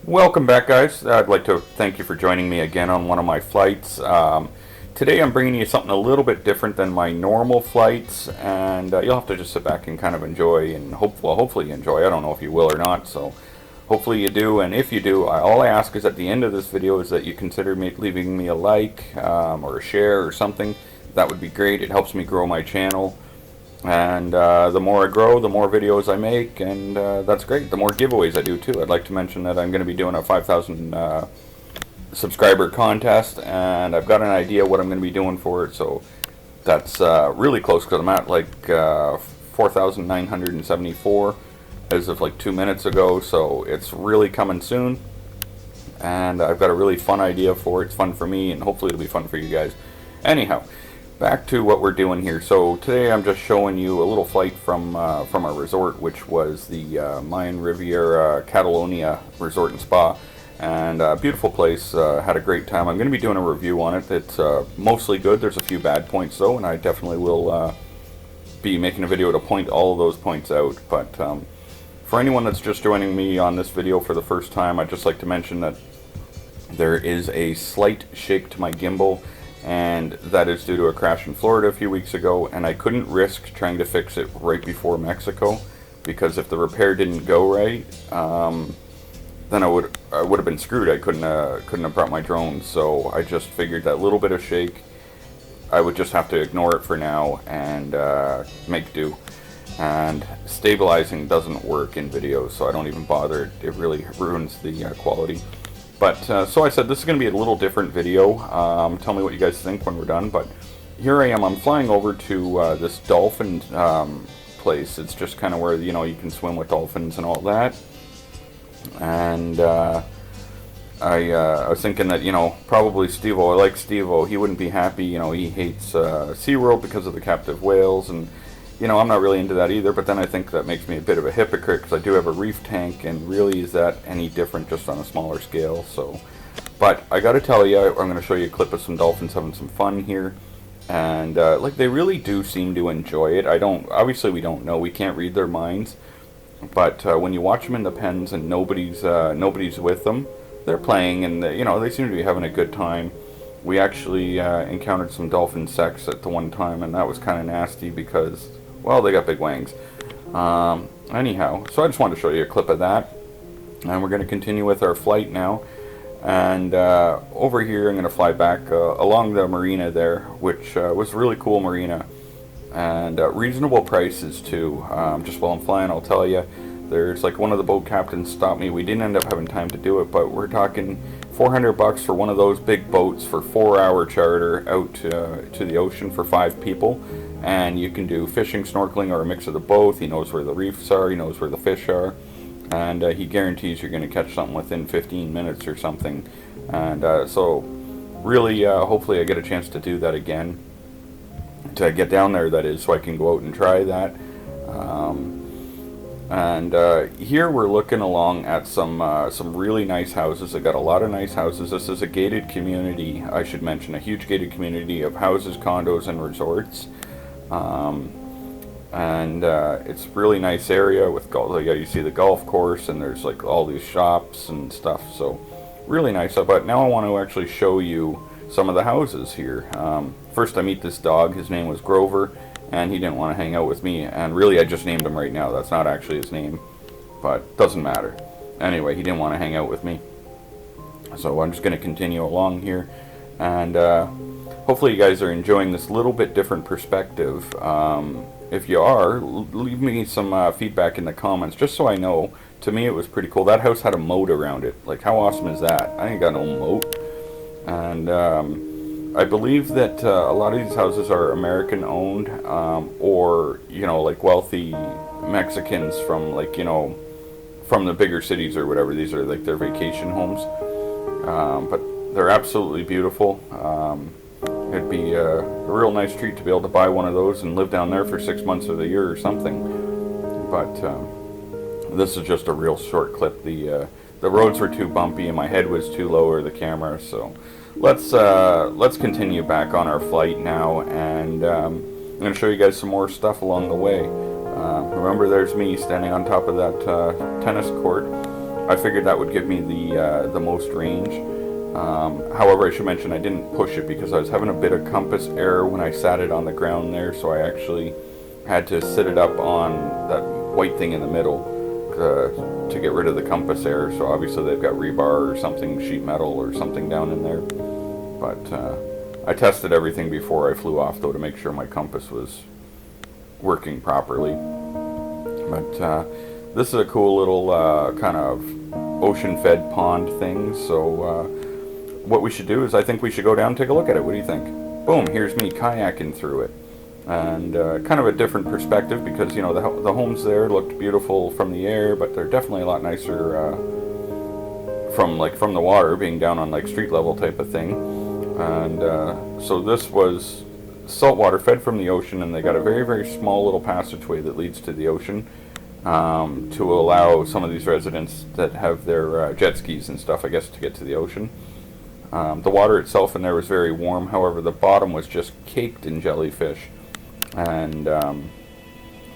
Welcome back, guys. I'd like to thank you for joining me again on one of my flights. Today I'm bringing you something a little bit different than my normal flights, and you'll have to just sit back and kind of enjoy, and hopefully you enjoy. I don't know if you will or not, so hopefully you do, and if you do, all I ask is at the end of this video is that you consider leaving me a like or a share or something. That would be great. It helps me grow my channel. And the more I grow, the more videos I make, and that's great. The more giveaways I do too. I'd like to mention that I'm going to be doing a 5,000 subscriber contest, and I've got an idea what I'm going to be doing for it. So that's really close because I'm at like 4,974 as of like 2 minutes ago. So it's really coming soon, and I've got a really fun idea for it. It's fun for me, and hopefully it'll be fun for you guys. Anyhow, back to what we're doing here. So today I'm just showing you a little flight from our resort, which was the Mayan Riviera Catalonia Resort and Spa, and beautiful place. Had a great time. I'm going to be doing a review on it. It's mostly good. There's a few bad points though, and I definitely will be making a video to point all of those points out. But for anyone that's just joining me on this video for the first time, I'd just like to mention that there is a slight shake to my gimbal, and that is due to a crash in Florida a few weeks ago, and I couldn't risk trying to fix it right before Mexico, because if the repair didn't go right, then I would have been screwed. I couldn't have brought my drone. So I just figured that little bit of shake, I would just have to ignore it for now and make do. And stabilizing doesn't work in videos, so I don't even bother. It really ruins the quality. But so I said this is going to be a little different video. Tell me what you guys think when we're done. But here I am. I'm flying over to this dolphin place. It's just kind of where you can swim with dolphins and all that. And I was thinking that probably Steve-O. I like Steve-O. He wouldn't be happy. He hates SeaWorld because of the captive whales, and I'm not really into that either, but then I think that makes me a bit of a hypocrite because I do have a reef tank, and really is that any different just on a smaller scale? So, but I gotta tell you, I'm going to show you a clip of some dolphins having some fun here, and like they really do seem to enjoy it. Obviously we don't know, we can't read their minds, but when you watch them in the pens and nobody's with them, they're playing, and they seem to be having a good time. We actually encountered some dolphin sex at the one time, and that was kind of nasty because, well, they got big wangs. Anyhow, so I just wanted to show you a clip of that. And we're going to continue with our flight now. And over here I'm going to fly back along the marina there, which was a really cool marina. And reasonable prices too. Just while I'm flying, I'll tell you. There's like one of the boat captains stopped me. We didn't end up having time to do it, but we're talking $400 for one of those big boats for 4-hour charter out to the ocean for 5 people. And you can do fishing, snorkeling, or a mix of the both. He knows where the reefs are, he knows where the fish are, and he guarantees you're going to catch something within 15 minutes or something. And so really, hopefully I get a chance to do that again, to get down there, that is, so I can go out and try that. And here we're looking along at some really nice houses. I got a lot of nice houses. This is a gated community, I should mention, a huge gated community of houses, condos, and resorts. And it's a really nice area with you see the golf course, and there's like all these shops and stuff. So really nice. But now I want to actually show you some of the houses here. First I meet this dog. His name was Grover, and he didn't want to hang out with me, and really I just named him right now. That's not actually his name, but doesn't matter. Anyway, he didn't want to hang out with me, so I'm just going to continue along here, and hopefully you guys are enjoying this little bit different perspective. If you are, leave me some feedback in the comments, just so I know. To me it was pretty cool. That house had a moat around it. Like, how awesome is that? I ain't got no moat. And I believe that a lot of these houses are American owned, or like wealthy Mexicans from from the bigger cities or whatever. These are like their vacation homes, but they're absolutely beautiful. It'd be a real nice treat to be able to buy one of those and live down there for 6 months of the year or something. But this is just a real short clip. The roads were too bumpy and my head was too low for the camera, so let's continue back on our flight now, and I'm going to show you guys some more stuff along the way. Remember, there's me standing on top of that tennis court. I figured that would give me the most range. However, I should mention I didn't push it because I was having a bit of compass error when I sat it on the ground there, so I actually had to sit it up on that white thing in the middle to get rid of the compass error. So obviously they've got rebar or something, sheet metal or something down in there. But I tested everything before I flew off though to make sure my compass was working properly. But this is a cool little kind of ocean-fed pond thing. So what we should do is I think we should go down and take a look at it. What do you think? Boom, here's me kayaking through it. And kind of a different perspective because, you know, the homes there looked beautiful from the air, but they're definitely a lot nicer from the water, being down on like street level type of thing. And so this was salt water fed from the ocean, and they got a very, very small little passageway that leads to the ocean to allow some of these residents that have their jet skis and stuff, I guess, to get to the ocean. The water itself in there was very warm, however the bottom was just caked in jellyfish. And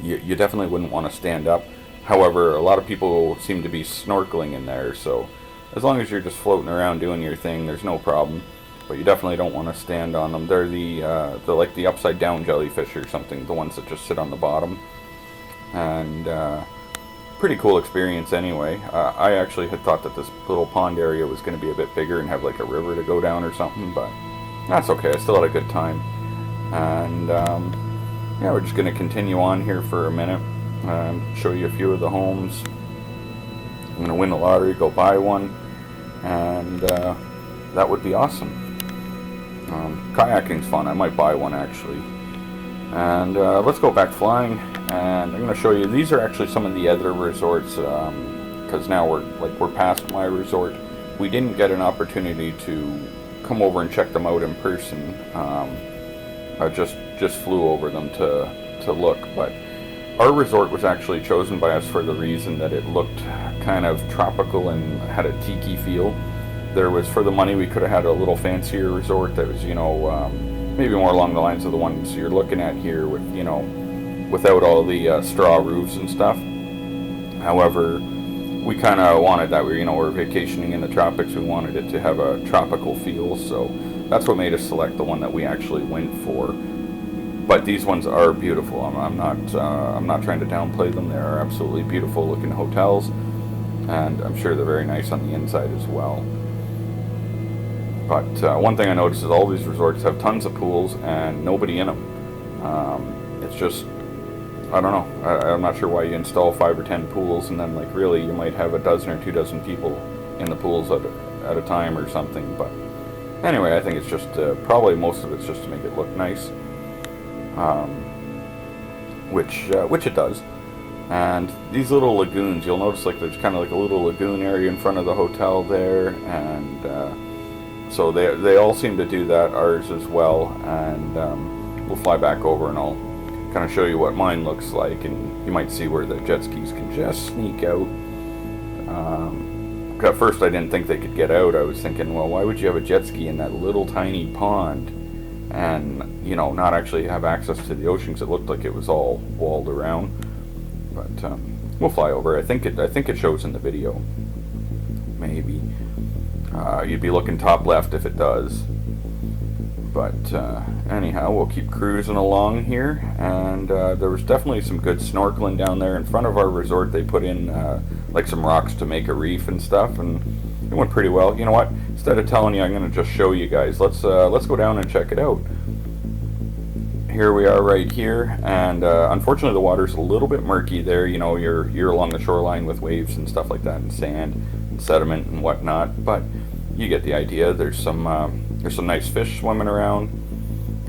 you definitely wouldn't want to stand up. However, a lot of people seem to be snorkeling in there, so as long as you're just floating around doing your thing, there's no problem. But you definitely don't want to stand on them. They're the upside down jellyfish or something, the ones that just sit on the bottom. And pretty cool experience anyway. I actually had thought that this little pond area was going to be a bit bigger and have like a river to go down or something, but that's okay. I still had a good time. And yeah, we're just going to continue on here for a minute and show you a few of the homes. I'm going to win the lottery, go buy one, and that would be awesome. Kayaking's fun. I might buy one actually. And let's go back flying, and I'm going to show you. These are actually some of the other resorts because now we're past my resort. We didn't get an opportunity to come over and check them out in person. I just flew over them to look, but our resort was actually chosen by us for the reason that it looked kind of tropical and had a tiki feel. There was, for the money, we could have had a little fancier resort that was, you know, maybe more along the lines of the ones you're looking at here with, you know, without all the straw roofs and stuff. However, we kind of wanted that. We're vacationing in the tropics. We wanted it to have a tropical feel, so that's what made us select the one that we actually went for. But these ones are beautiful. I'm not trying to downplay them. They are absolutely beautiful looking hotels, and I'm sure they're very nice on the inside as well. But one thing I noticed is all these resorts have tons of pools and nobody in them. It's just, I don't know. I'm not sure why you install 5 or 10 pools and then like really you might have a dozen or 2 dozen people in the pools at a time or something. But anyway, I think it's just probably most of it's just to make it look nice, which it does. And these little lagoons, you'll notice like there's kind of like a little lagoon area in front of the hotel there, and so they all seem to do that, ours as well. And we'll fly back over and I'll kind of show you what mine looks like, and you might see where the jet skis can just sneak out. At first I didn't think they could get out. I was thinking, well, why would you have a jet ski in that little tiny pond and, you know, not actually have access to the ocean, because it looked like it was all walled around. But we'll fly over. I think it shows in the video. Maybe. You'd be looking top left if it does. But anyhow, we'll keep cruising along here, and there was definitely some good snorkeling down there. In front of our resort, they put in like some rocks to make a reef and stuff, and it went pretty well. You know what? Instead of telling you, I'm going to just show you guys. Let's go down and check it out. Here we are right here, and unfortunately the water's a little bit murky there. You know, you're along the shoreline with waves and stuff like that, and sand and sediment and whatnot, but you get the idea. There's some nice fish swimming around,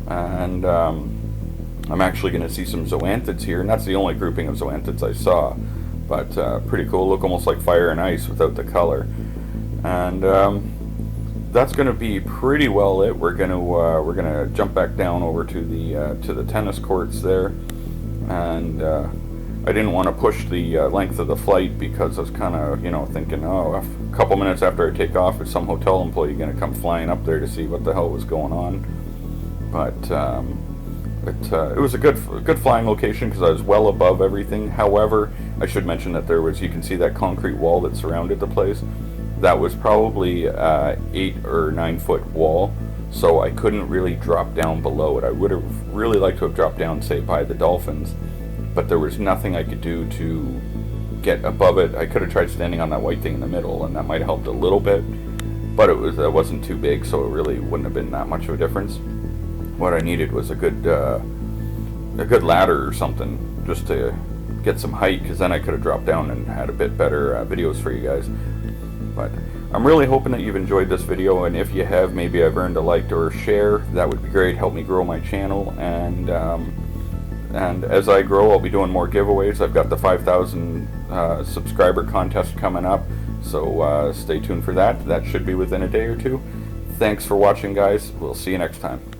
and I'm actually going to see some zoanthids here, and that's the only grouping of zoanthids I saw, but pretty cool. Look almost like fire and ice without the color. And that's going to be pretty well it. We're gonna jump back down over to the tennis courts there, and I didn't want to push the length of the flight because I was kind of thinking, oh, a couple minutes after I take off, is some hotel employee going to come flying up there to see what the hell was going on? But it was a good flying location because I was well above everything. However, I should mention that there was, you can see that concrete wall that surrounded the place. That was probably 8 or 9 foot wall, so I couldn't really drop down below it. I would have really liked to have dropped down, say, by the dolphins, but there was nothing I could do to get above it. I could have tried standing on that white thing in the middle, and that might have helped a little bit, but it wasn't too big, so it really wouldn't have been that much of a difference. What I needed was a good ladder or something, just to get some height, because then I could have dropped down and had a bit better videos for you guys. But I'm really hoping that you've enjoyed this video, and if you have, maybe I've earned a like or a share. That would be great. Help me grow my channel, and as I grow, I'll be doing more giveaways. I've got the 5,000 subscriber contest coming up, so stay tuned for that. That should be within a day or two. Thanks for watching, guys. We'll see you next time.